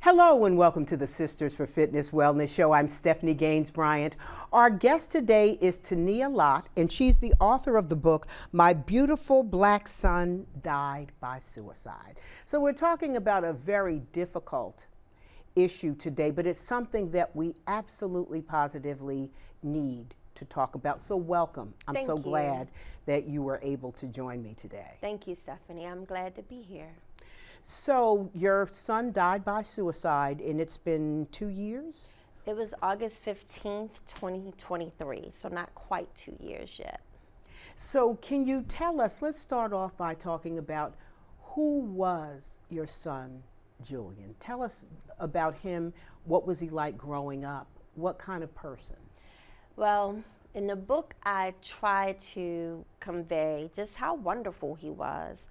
Hello and welcome to the Sisters for Fitness Wellness Show. I'm Stephanie Gaines-Bryant. Our guest today is Tonia Lott, and she's the author of the book, My Beautiful Black Son Died by Suicide. So we're talking about a very difficult issue today, but it's something that we absolutely positively need to talk about. So welcome. I'm Thank so you. glad that you were able to join me today. Thank you, Stephanie. I'm glad to be here. So your son died by suicide, and it's been 2 years? It was August 15th, 2023, so not quite 2 years yet. So can you tell us, let's start off by talking about who was your son, Julian? Tell us about him. What was he like growing up? What kind of person? Well, in the book, I try to convey just how wonderful he was.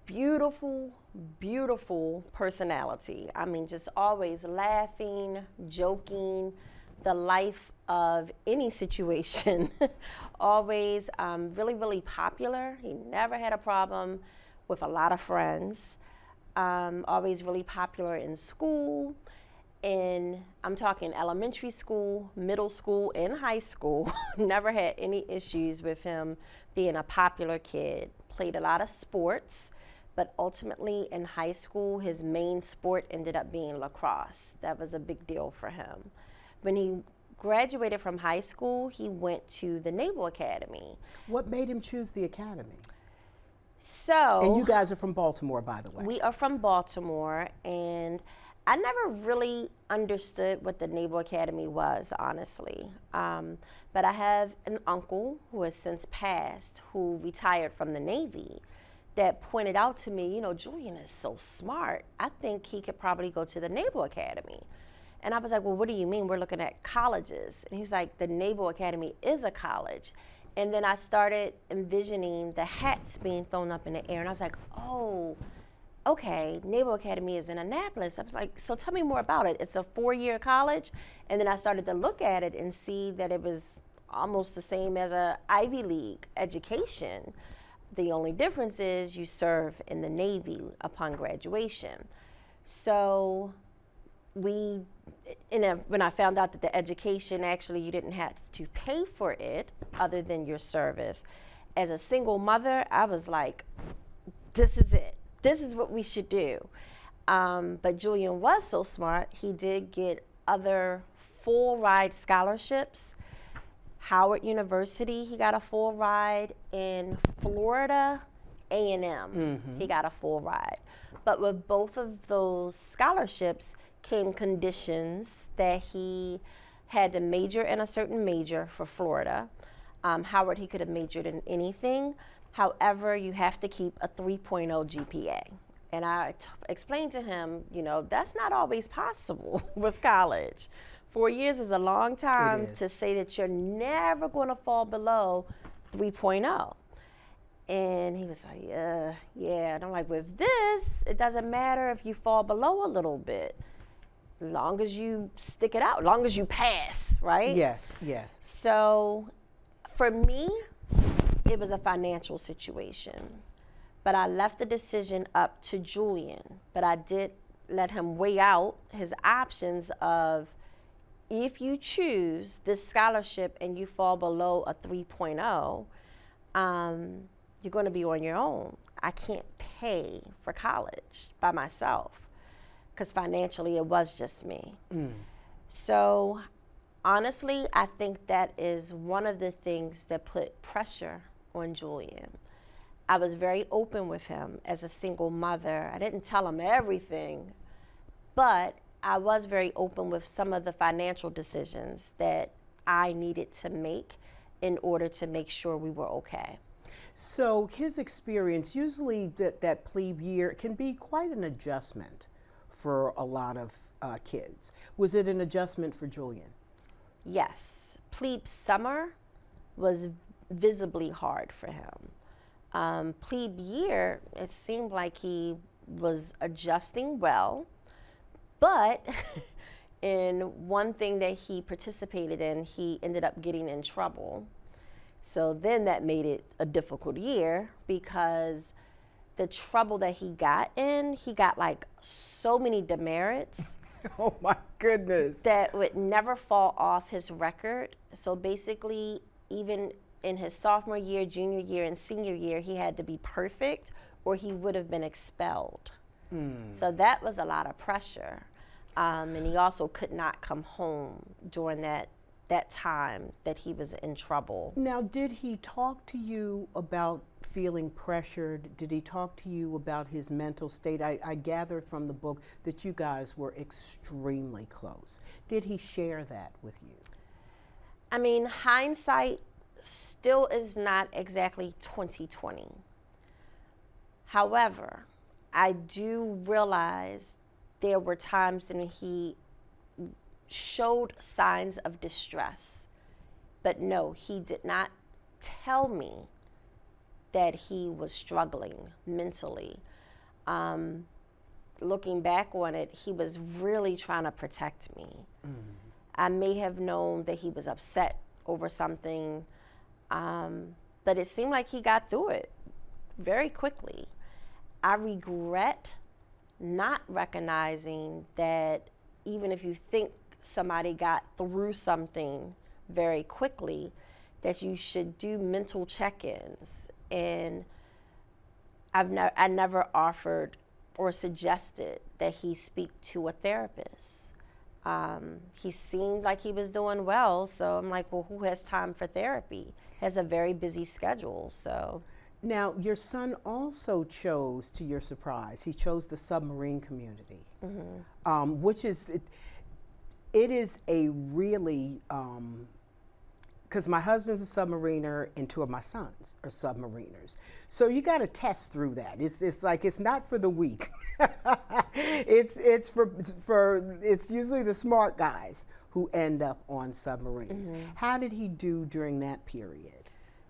Beautiful, beautiful personality. I mean, just always laughing, joking, the life of any situation. Always really, really popular. He never had a problem with a lot of friends. Always really popular in school. I'm talking elementary school, middle school, and high school. Never had any issues with him being a popular kid. Played a lot of sports. But ultimately in high school, his main sport ended up being lacrosse. That was a big deal for him. When he graduated from high school, he went to the Naval Academy. What made him choose the academy? So, and you guys are from Baltimore, by the way. We are from Baltimore, and I never really understood what the Naval Academy was, honestly. But I have an uncle who has since passed, who retired from the Navy, that pointed out to me, you know, Julian is so smart. I think he could probably go to the Naval Academy. And I was like, well, what do you mean? We're looking at colleges. And he's like, the Naval Academy is a college. And then I started envisioning the hats being thrown up in the air. And I was like, oh, okay, Naval Academy is in Annapolis. I was like, so tell me more about it. It's a 4-year college. And then I started to look at it and see that it was almost the same as a Ivy League education. The only difference is you serve in the Navy upon graduation. So when I found out that the education, actually you didn't have to pay for it other than your service. As a single mother, I was like, this is it. This is what we should do. But Julian was so smart, he did get other full ride scholarships. Howard University, he got a full ride. In Florida, A&M, he got a full ride. But with both of those scholarships came conditions that he had to major in a certain major for Florida. Howard, he could have majored in anything. However, you have to keep a 3.0 GPA. And I explained to him, you know, that's not always possible with college. 4 years is a long time to say that you're never going to fall below 3.0. And he was like, yeah. And I'm like, with this, it doesn't matter if you fall below a little bit, as long as you stick it out, as long as you pass, right? Yes, yes. So for me, it was a financial situation. But I left the decision up to Julian. But I did let him weigh out his options of, if you choose this scholarship and you fall below a 3.0, you're going to be on your own. I can't pay for college by myself because financially it was just me. So honestly, I think that is one of the things that put pressure on Julian. I was very open with him as a single mother. I didn't tell him everything, but I was very open with some of the financial decisions that I needed to make in order to make sure we were okay. So his experience, usually that plebe year can be quite an adjustment for a lot of kids. Was it an adjustment for Julian? Yes. Plebe summer was visibly hard for him. Plebe year, it seemed like he was adjusting well. But in one thing that he participated in, he ended up getting in trouble. So then that made it a difficult year because the trouble that he got in, he got like so many demerits Oh my goodness. that would never fall off his record. So basically, even in his sophomore year, junior year, and senior year, he had to be perfect or he would have been expelled. So that was a lot of pressure. And he also could not come home during that time that he was in trouble. Now, did he talk to you about feeling pressured? Did he talk to you about his mental state? I gathered from the book that you guys were extremely close. Did he share that with you? I mean, hindsight still is not exactly 2020. However, I do realize there were times when he showed signs of distress. But no, he did not tell me that he was struggling mentally. Looking back on it, he was really trying to protect me. I may have known that he was upset over something, but it seemed like he got through it very quickly. I regret not recognizing that even if you think somebody got through something very quickly, that you should do mental check-ins. And I never offered or suggested that he speak to a therapist. He seemed like he was doing well, so I'm like, well, who has time for therapy? Has a very busy schedule, so. Now, your son also chose, to your surprise, he chose the submarine community, which is, it is a really, because my husband's a submariner and two of my sons are submariners. So you got to test through that. It's like, it's not for the weak. it's usually the smart guys who end up on submarines. How did he do during that period?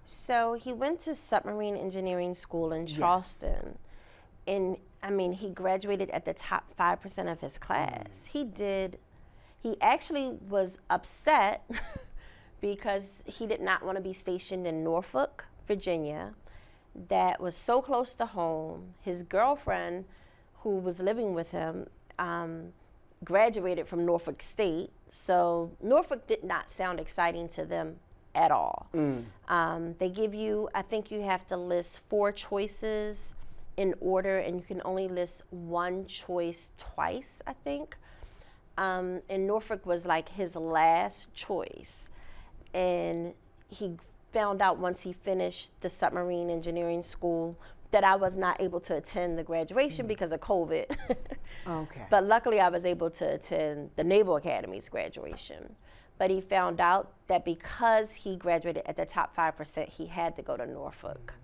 So he went to submarine engineering school in Charleston. And I mean, he graduated at the top 5% of his class. He actually was upset because he did not want to be stationed in Norfolk, Virginia. That was so close to home. His girlfriend, who was living with him, graduated from Norfolk State. So Norfolk did not sound exciting to them at all. They give you, I think you have to list 4 choices in order, and you can only list one choice twice, I think. And Norfolk was like his last choice. And he found out once he finished the submarine engineering school that I was not able to attend the graduation because of COVID. Okay. But luckily I was able to attend the Naval Academy's graduation. But he found out that because he graduated at the top 5%, he had to go to Norfolk.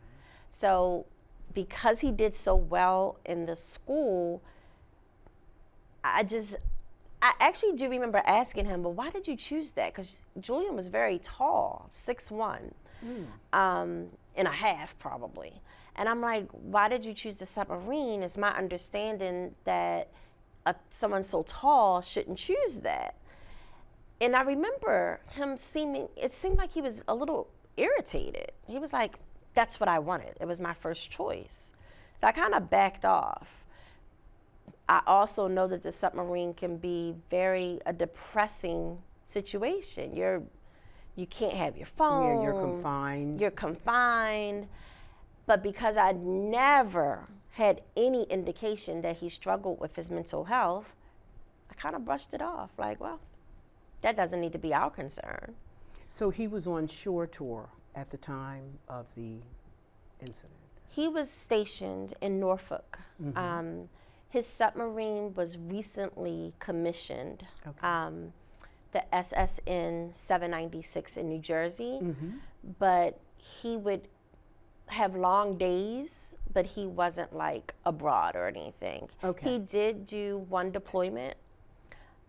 So because he did so well in the school, I actually do remember asking him, well, why did you choose that? Because Julian was very tall, 6'1", and a half probably. And I'm like, why did you choose the submarine? It's my understanding that someone so tall shouldn't choose that. And I remember him it seemed like he was a little irritated. He was like, that's what I wanted. It was my first choice. So I kind of backed off. I also know that the submarine can be a depressing situation. You can't have your phone. Yeah, you're confined. You're confined. But because I never had any indication that he struggled with his mental health, I kind of brushed it off. Like, well, that doesn't need to be our concern. So he was on shore tour at the time of the incident? He was stationed in Norfolk. His submarine was recently commissioned, the SSN 796 in New Jersey, but he would have long days, but he wasn't like abroad or anything. He did do one deployment,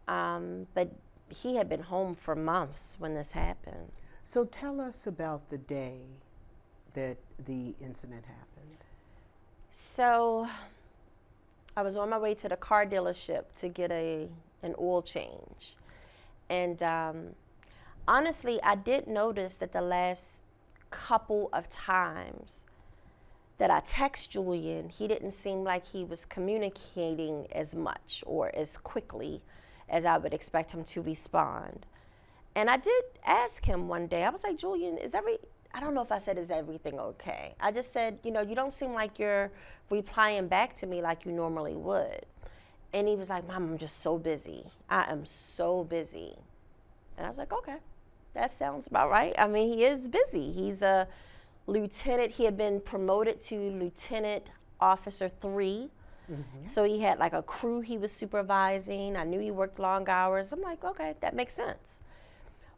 but he had been home for months when this happened. So tell us about the day that the incident happened. So I was on my way to the car dealership to get an oil change. And honestly, I did notice that the last couple of times that I text Julian, he didn't seem like he was communicating as much or as quickly. as I would expect him to respond. And I did ask him one day, I was like, Julian, I don't know if I said, is everything okay? I just said, you don't seem like you're replying back to me like you normally would. And he was like, Mom, I'm just so busy. I am so busy. And I was like, okay, that sounds about right. I mean, he is busy. He's a lieutenant. He had been promoted to Lieutenant Officer 3. Mm-hmm. So he had like a crew he was supervising. I knew he worked long hours. I'm like, okay, that makes sense.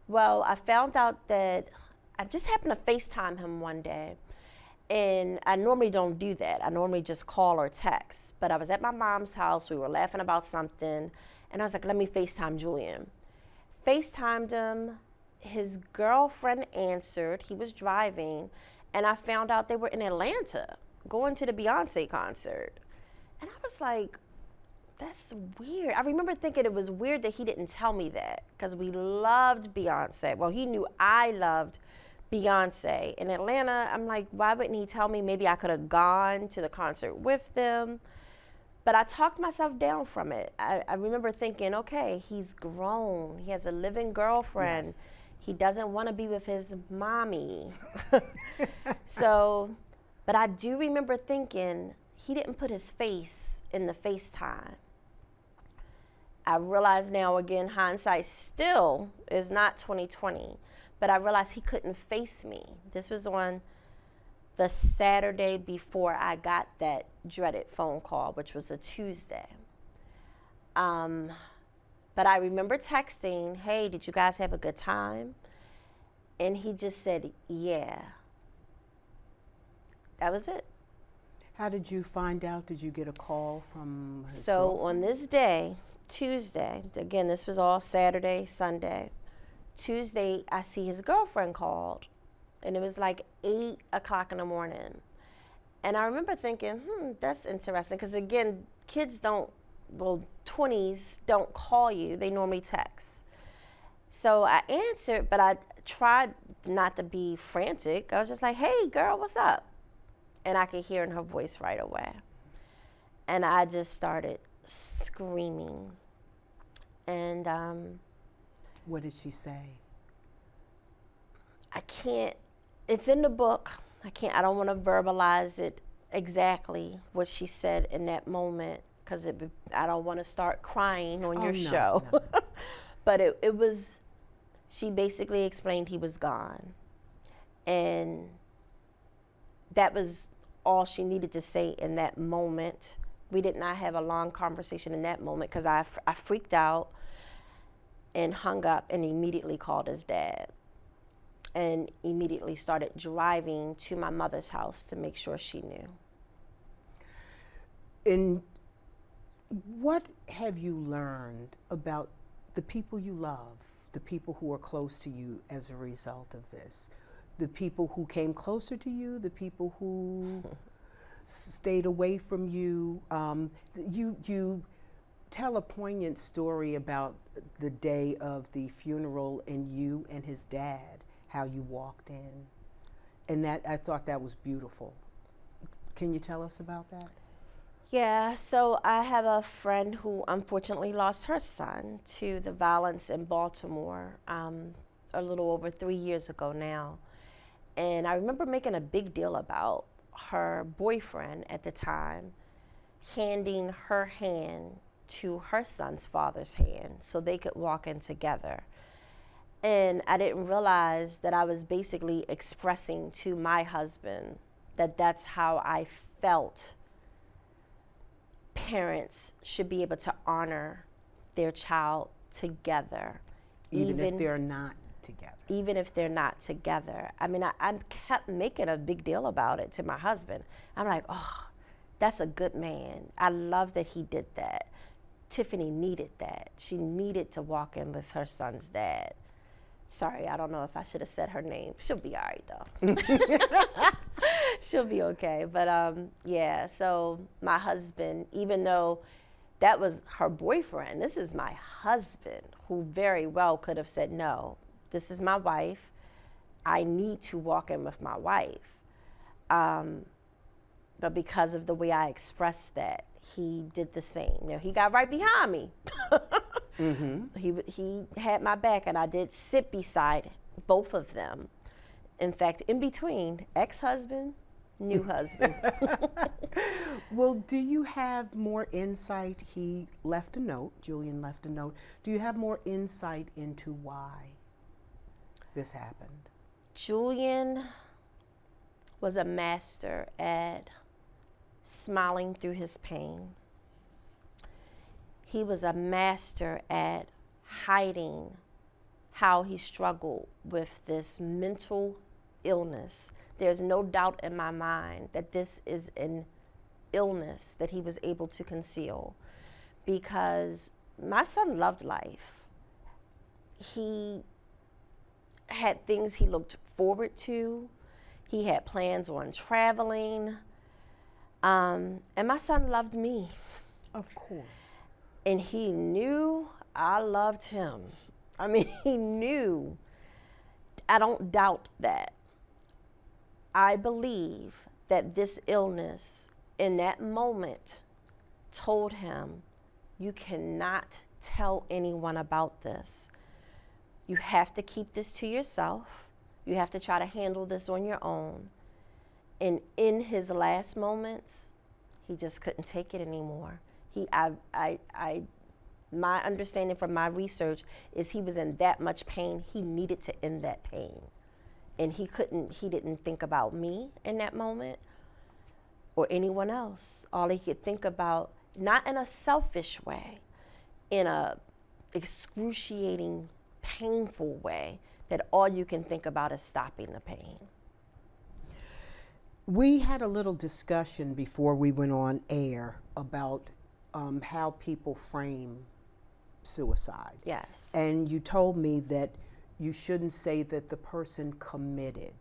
Well, I found out that I just happened to FaceTime him one day. And I normally don't do that. I normally just call or text. But I was at my mom's house. We were laughing about something. And I was like, let me FaceTime Julian. FaceTimed him. His girlfriend answered. He was driving. And I found out they were in Atlanta going to the Beyonce concert. And I was like, that's weird. I remember thinking it was weird that he didn't tell me that, because we loved Beyonce. Well, he knew I loved Beyonce. In Atlanta, I'm like, why wouldn't he tell me? Maybe I could have gone to the concert with them. But I talked myself down from it. I remember thinking, okay, he's grown. He has a living girlfriend. Yes. He doesn't want to be with his mommy. But I do remember thinking, he didn't put his face in the FaceTime. I realize now, again, hindsight still is not 20/20, but I realized he couldn't face me. This was on the Saturday before I got that dreaded phone call, which was a Tuesday. But I remember texting, hey, did you guys have a good time? And he just said, yeah. That was it. How did you find out? Did you get a call from his So girlfriend? on this day, Tuesday, again, this was all Saturday, Sunday. Tuesday, I see his girlfriend called, and it was like 8 o'clock in the morning. And I remember thinking, that's interesting, because again, kids 20s don't call you, they normally text. So I answered, but I tried not to be frantic. I was just like, hey girl, what's up? And I could hear in her voice right away. And I just started screaming. And what did she say? I can't, it's in the book. I don't want to verbalize it exactly what she said in that moment, because I don't want to start crying on your show. No. But it was, she basically explained he was gone. And that was all she needed to say in that moment. We did not have a long conversation in that moment, because I freaked out and hung up and immediately called his dad and immediately started driving to my mother's house to make sure she knew. And what have you learned about the people you love, the people who are close to you as a result of this? The people who came closer to you, the people who stayed away from you. You tell a poignant story about the day of the funeral and you and his dad, how you walked in. And that, I thought that was beautiful. Can you tell us about that? Yeah, so I have a friend who unfortunately lost her son to the violence in Baltimore a little over 3 years ago now. And I remember making a big deal about her boyfriend at the time handing her hand to her son's father's hand so they could walk in together. And I didn't realize that I was basically expressing to my husband that that's how I felt parents should be able to honor their child together. Even if they're not together. Even if they're not together. I mean, I kept making a big deal about it to my husband. I'm like, oh, that's a good man. I love that he did that. Tiffany needed that. She needed to walk in with her son's dad. Sorry, I don't know if I should have said her name. She'll be all right, though. She'll be okay. But, yeah, so my husband, even though that was her boyfriend, this is my husband, who very well could have said, no, this is my wife. I need to walk in with my wife. But because of the way I expressed that, he did the same. You know, he got right behind me. He had my back, and I did sit beside both of them. In fact, in between, ex-husband, new husband. Well, do you have more insight? He left a note, Julian left a note. Do you have more insight into why this happened? Julian was a master at smiling through his pain. He was a master at hiding how he struggled with this mental illness. There's no doubt in my mind that this is an illness that he was able to conceal, because my son loved life. He had things he looked forward to. He had plans on traveling. And my son loved me. Of course. And he knew I loved him. I mean, he knew. I don't doubt that. I believe that this illness in that moment told him, you cannot tell anyone about this. You have to keep this to yourself. You have to try to handle this on your own. And in his last moments, he just couldn't take it anymore. My understanding from my research is he was in that much pain, he needed to end that pain. And he didn't think about me in that moment or anyone else. All he could think about, not in a selfish way, in a excruciating, painful way, that all you can think about is stopping the pain. We had a little discussion before we went on air about how people frame suicide. Yes. And you told me that you shouldn't say that the person committed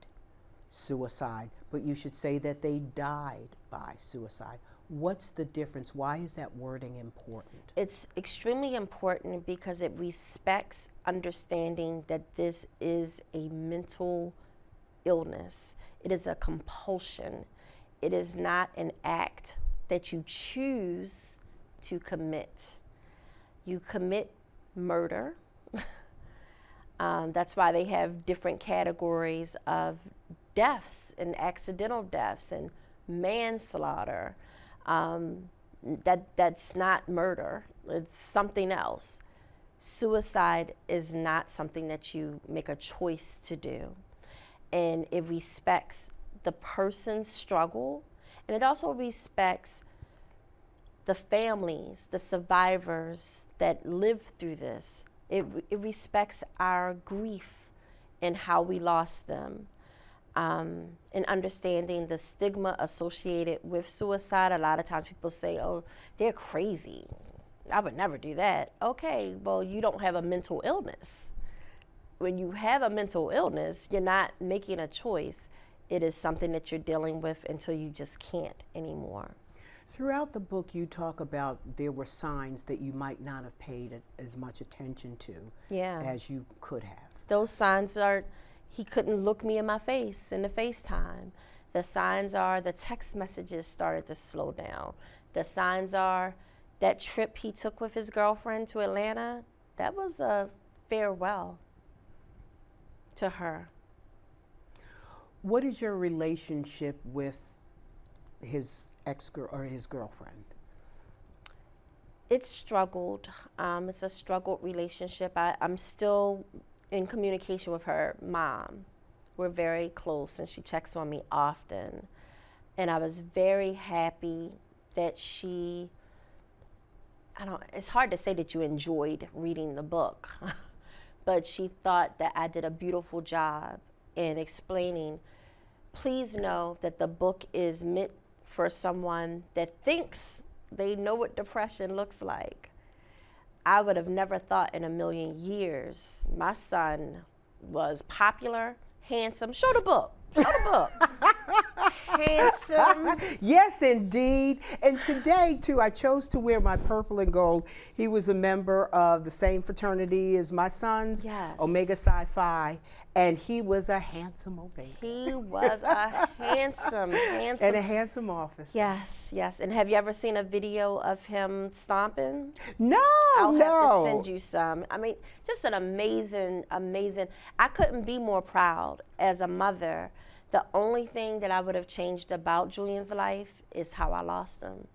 suicide, but you should say that they died by suicide. What's the difference? Why is that wording important? It's extremely important because it respects understanding that this is a mental illness. It is a compulsion. It is not an act that you choose to commit. You commit murder. That's why they have different categories of deaths and accidental deaths and manslaughter. That's not murder. It's something else. Suicide is not something that you make a choice to do. And it respects the person's struggle, and it also respects the families, the survivors that lived through this. It respects our grief and how we lost them. And understanding the stigma associated with suicide. A lot of times people say, oh, they're crazy. I would never do that. Okay, well, you don't have a mental illness. When you have a mental illness, you're not making a choice. It is something that you're dealing with until you just can't anymore. Throughout the book, you talk about there were signs that you might not have paid as much attention to as you could have. Those signs are, he couldn't look me in my face in the FaceTime. The signs are the text messages started to slow down. The signs are that trip he took with his girlfriend to Atlanta, that was a farewell to her. What is your relationship with his his girlfriend? It's struggled. It's a struggled relationship. I'm still in communication with her mom. We're very close, and she checks on me often. And I was very happy that she, it's hard to say that you enjoyed reading the book, but she thought that I did a beautiful job in explaining, please know that the book is meant for someone that thinks they know what depression looks like. I would have never thought in a million years my son was popular, handsome. Show the book. Show the book. handsome. Yes, indeed. And today, too, I chose to wear my purple and gold. He was a member of the same fraternity as my sons, Yes. Omega Psi Phi, and he was a handsome Omega. He was a handsome. And a handsome officer. Yes, yes. And have you ever seen a video of him stomping? No, I'll no. have to send you some. I mean, just an amazing. I couldn't be more proud as a mother. The only thing that I would have changed about Julian's life is how I lost him.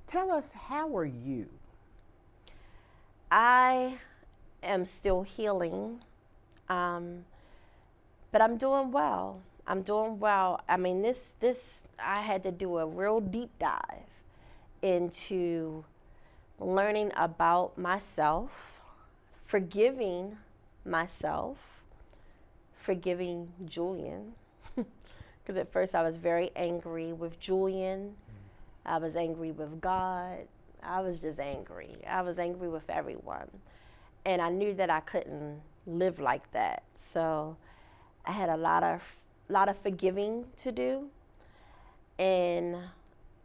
Tell us, how are you? I am still healing, but I'm doing well. I'm doing well. I mean, I had to do a real deep dive into learning about myself, forgiving myself, forgiving Julian. Because at first I was very angry with Julian. I was angry with God. I was just angry. I was angry with everyone. And I knew that I couldn't live like that. So I had a lot of forgiving to do, and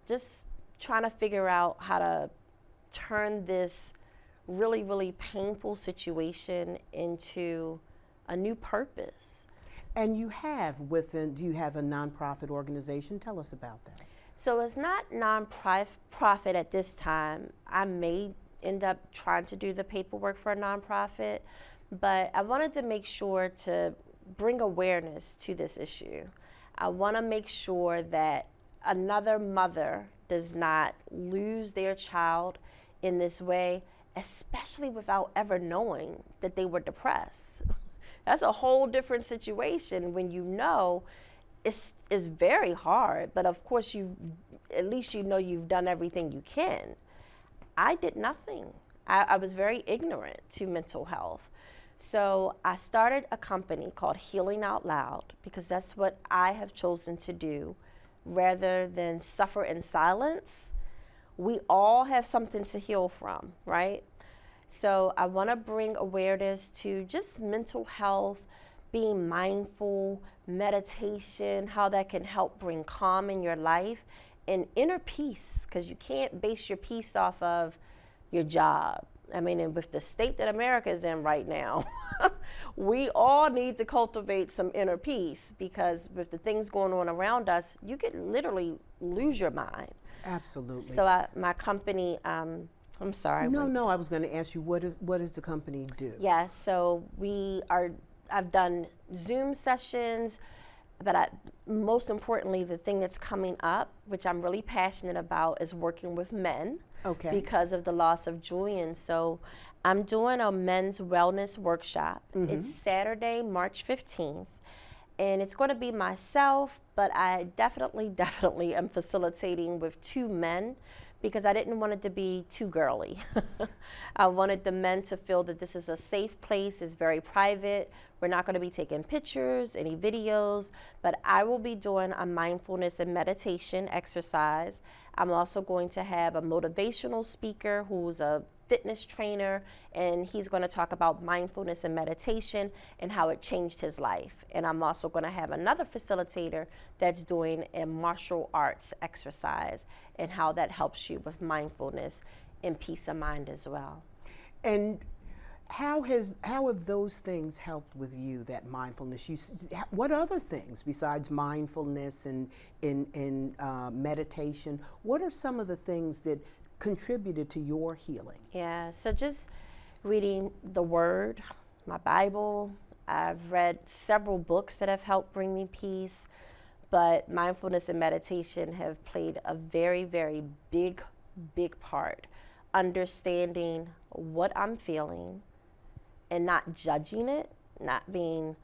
just trying to figure out how to turn this really, really painful situation into a new purpose. And you have do you have a nonprofit organization? Tell us about that. So it's not nonprofit at this time. I may end up trying to do the paperwork for a nonprofit, but I wanted to make sure to bring awareness to this issue. I want to make sure that another mother does not lose their child in this way, especially without ever knowing that they were depressed. That's a whole different situation when you know. It's very hard, but of course at least you know you've done everything you can. I did nothing. I was very ignorant to mental health. So I started a company called Healing Out Loud, because that's what I have chosen to do rather than suffer in silence. We all have something to heal from, right? So I want to bring awareness to just mental health, being mindful, meditation, how that can help bring calm in your life and inner peace, because you can't base your peace off of your job. I mean, and with the state that America is in right now, we all need to cultivate some inner peace, because with the things going on around us, you could literally lose your mind. Absolutely. So my company, I'm sorry. No, I was going to ask you, what does the company do? Yeah, so I've done Zoom sessions, but most importantly, the thing that's coming up, which I'm really passionate about, is working with men. Okay. Because of the loss of Julian. So I'm doing a men's wellness workshop. Mm-hmm. It's Saturday, March 15th. And it's going to be myself, but I definitely am facilitating with 2 men, because I didn't want it to be too girly. I wanted the men to feel that this is a safe place, it's very private. We're not going to be taking pictures, any videos, but I will be doing a mindfulness and meditation exercise. I'm also going to have a motivational speaker who's a fitness trainer, and he's going to talk about mindfulness and meditation and how it changed his life. And I'm also going to have another facilitator that's doing a martial arts exercise and how that helps you with mindfulness and peace of mind as well. And how have those things helped with you, that mindfulness? What other things besides mindfulness and in meditation? What are some of the things that contributed to your healing? Yeah, so just reading the Word, my Bible. I've read several books that have helped bring me peace, but mindfulness and meditation have played a very, very big part. Understanding what I'm feeling and not judging it, not being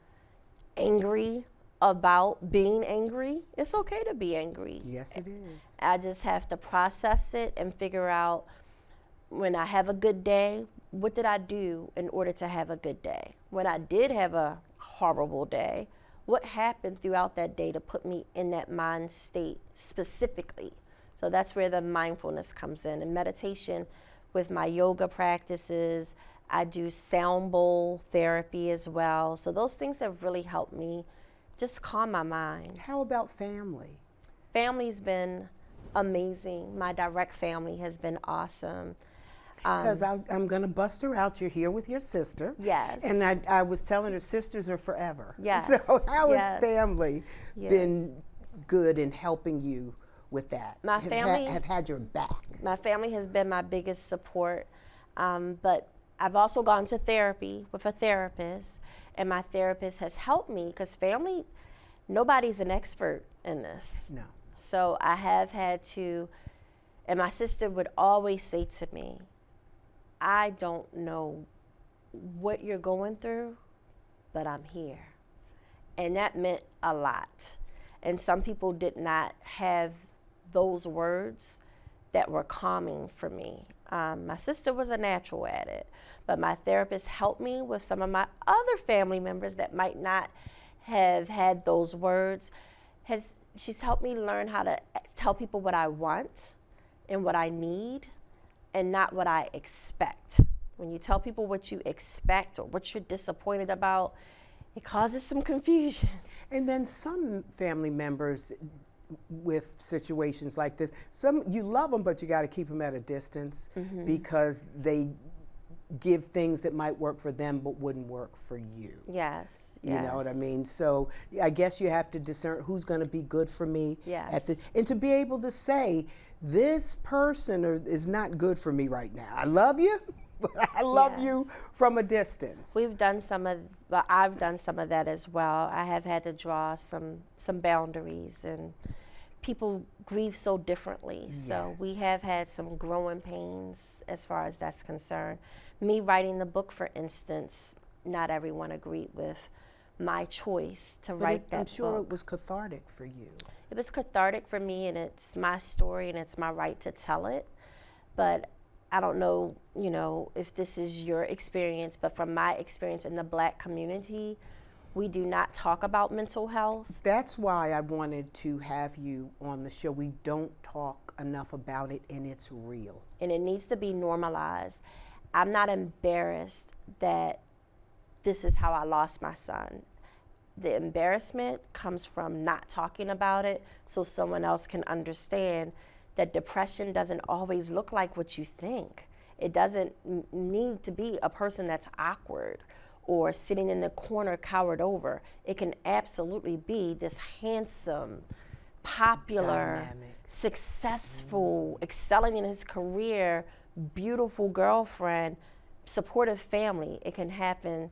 angry about being angry. It's okay to be angry. Yes, it is. I just have to process it and figure out, when I have a good day, what did I do in order to have a good day? When I did have a horrible day, what happened throughout that day to put me in that mind state specifically? So that's where the mindfulness comes in. And meditation, with my yoga practices, I do sound bowl therapy as well. So those things have really helped me just calm my mind. How about family? Family's been amazing. My direct family has been awesome. Because I'm going to bust her out. You're here with your sister. Yes. And I was telling her sisters are forever. Yes. So how Yes. has family Yes. been good in helping you with that? My family have had your back. My family has been my biggest support, but I've also gone to therapy with a therapist, and my therapist has helped me because family, nobody's an expert in this. No. So I have had to, and my sister would always say to me, I don't know what you're going through, but I'm here. And that meant a lot. And some people did not have those words that were calming for me. My sister was a natural at it, but my therapist helped me with some of my other family members that might not have had those words. She's helped me learn how to tell people what I want and what I need and not what I expect. When you tell people what you expect or what you're disappointed about, it causes some confusion. And then some family members with situations like this, you love them, but you got to keep them at a distance because they give things that might work for them but wouldn't work for you. Yes. You know what I mean? So I guess you have to discern who's going to be good for me. Yes. And to be able to say, this person is not good for me right now. I love you, but I love you from a distance. I've done some of that as well. I have had to draw some boundaries, and people grieve so differently. So we have had some growing pains as far as that's concerned. Me writing the book, for instance, not everyone agreed with my choice to write that book. I'm sure it was cathartic for you. It was cathartic for me, and it's my story, and it's my right to tell it. But I don't know, if this is your experience, but from my experience in the Black community, we do not talk about mental health. That's why I wanted to have you on the show. We don't talk enough about it, and it's real. And it needs to be normalized. I'm not embarrassed that this is how I lost my son. The embarrassment comes from not talking about it so someone else can understand that depression doesn't always look like what you think. It doesn't need to be a person that's awkward or sitting in the corner cowered over. It can absolutely be this handsome, popular, dynamic, successful, excelling in his career, beautiful girlfriend, supportive family. It can happen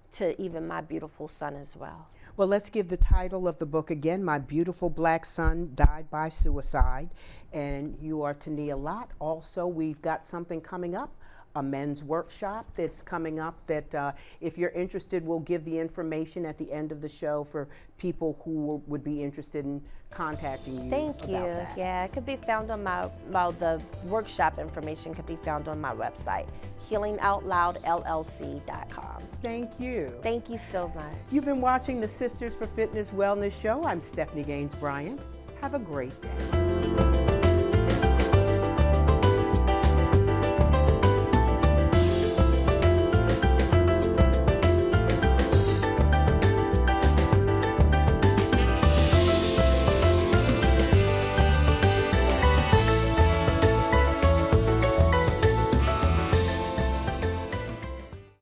to even my beautiful son as well. Well, let's give the title of the book again, My Beautiful Black Son Died by Suicide. And you are Tonia Lott. Also, we've got something coming up, a men's workshop that's coming up that if you're interested, we'll give the information at the end of the show for people who would be interested in contacting you. Thank you. That. Yeah, it could be found on the workshop information could be found on my website, healingoutloudllc.com. Thank you. Thank you so much. You've been watching the Sisters for Fitness Wellness Show. I'm Stephanie Gaines-Bryant. Have a great day.